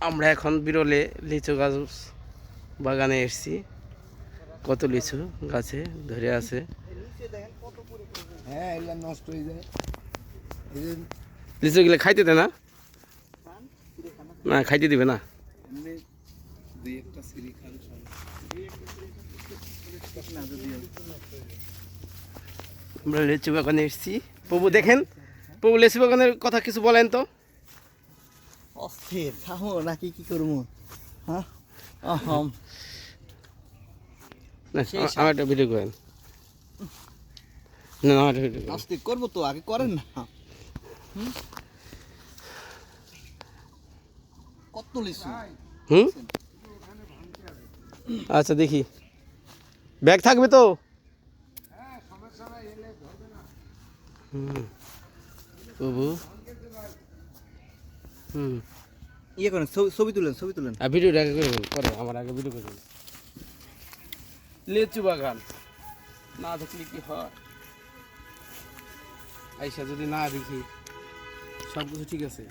আমরা এখন বিরলে লিচু গাছ বাগানে এসেছি। কত লিচু গাছে ধরে আছে। হ্যাঁ এগুলা নষ্ট হয়ে যায়। লিচু গুলো খাইতে দেয় না, না খাইতে দিবে না। আমরা লিচু বাগানে এসেছি। প্রভু দেখেন, প্রভু লিচু বাগানের কথা কিছু বলেন তো। অস্থির খাবো নাকি কি করবো? হ্যাঁ অহম না আমার একটা ভিডিও করেন। না আমার একটা ভিডিও করেন। অস্থির করবো তো, আগে করেন না। কত লিচু? হুম, আচ্ছা দেখি ব্যাগ থাকবে তো। প্রভু ইয়ে করেন, ছবি তুলেন, ছবি তুলেন। আর ভিডিওটা আগে করে আমার আগে ভিডিও করে লিচু বাগান না দেখলে কি হয়। আইসা যদি না দেখি সব কিছু ঠিক আছে।